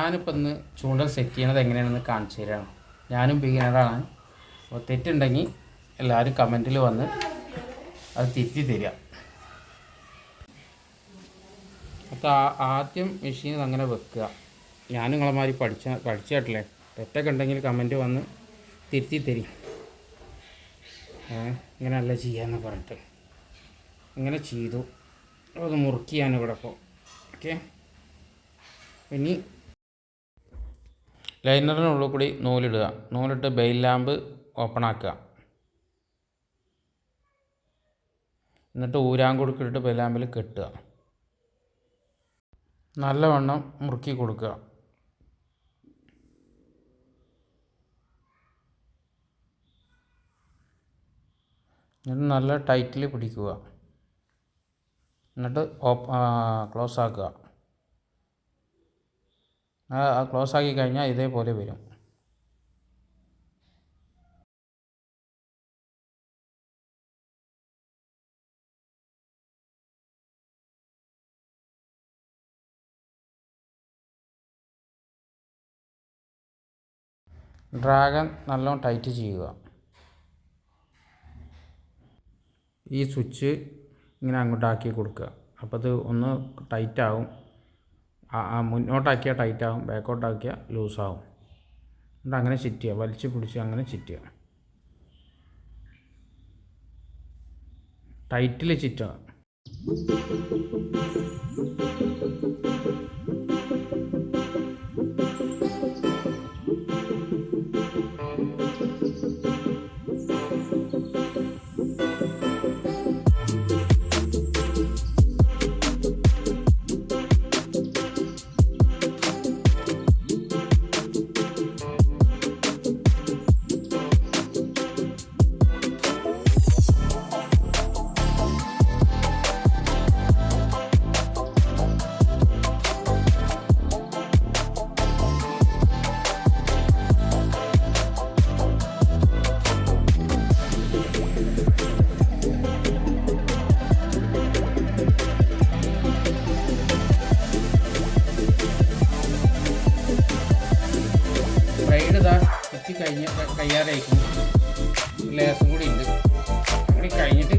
ഞാനിപ്പോൾ ഇന്ന് ചൂണ്ടൽ സെറ്റ് ചെയ്യണത് എങ്ങനെയാണെന്ന് കാണിച്ചു തരാം. ഞാനും ബിഗിനറാണ്. അപ്പോൾ തെറ്റുണ്ടെങ്കിൽ എല്ലാവരും കമൻറ്റിൽ വന്ന് അത് തിരുത്തി തരിക. അപ്പോൾ ആദ്യം മെഷീൻ അങ്ങനെ വെക്കുക. ഞാനും നിങ്ങളെമാതിരി പഠിച്ചിട്ടില്ലേ, തെറ്റൊക്കെ ഉണ്ടെങ്കിൽ കമൻറ്റ് വന്ന് തിരുത്തി തരും. ഇങ്ങനെയല്ല ചെയ്യാമെന്ന് പറഞ്ഞിട്ട് ഇങ്ങനെ ചെയ്തു. അത് മുറുക്കിയാണ് ഇവിടെ ഇപ്പോൾ. ഓക്കെ, ഇനി ലൈനറിനുള്ളിൽ കൂടി നൂലിടുക. നൂലിട്ട് ബെയിൽ ലാമ്പ് ഓപ്പൺ ആക്കുക. എന്നിട്ട് ഊരാങ്കുടുക്കിട്ട് ബെയിൽ ലാമ്പിൽ കെട്ടുക. നല്ലവണ്ണം മുറുക്കി കൊടുക്കുക. എന്നിട്ട് നല്ല ടൈറ്റിൽ പിടിക്കുക. എന്നിട്ട് ക്ലോസ് ആക്കുക. ക്ലോസ് ആക്കി കഴിഞ്ഞാൽ ഇതേപോലെ വരും. ഡ്രാഗൺ നല്ലോണം ടൈറ്റ് ചെയ്യുക. ഈ സ്വിച്ച് ഇങ്ങനെ അങ്ങോട്ടാക്കി കൊടുക്കുക. അപ്പോൾ അത് ഒന്ന് ടൈറ്റാവും. മുന്നോട്ടാക്കിയാൽ ടൈറ്റാവും, ബാക്കോട്ടാക്കിയാൽ ലൂസാവും. എന്നിട്ട് അങ്ങനെ ചുറ്റുക, വലിച്ച് പിടിച്ച് അങ്ങനെ ചുറ്റുക. ടൈറ്റിൽ ചുറ്റുക. കഴിഞ്ഞ് കയ്യാറായിരിക്കും. ലേസും കൂടി ഉണ്ട്. കൂടി കഴിഞ്ഞിട്ട്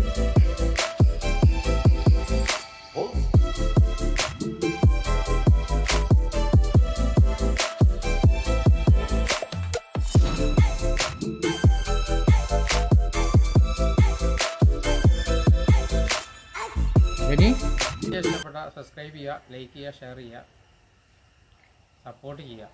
ഇനി ഇഷ്ടപ്പെട്ട സബ്സ്ക്രൈബ് ചെയ്യുക, ലൈക്ക് ചെയ്യുക, ഷെയർ ചെയ്യുക, സപ്പോർട്ട് ചെയ്യുക.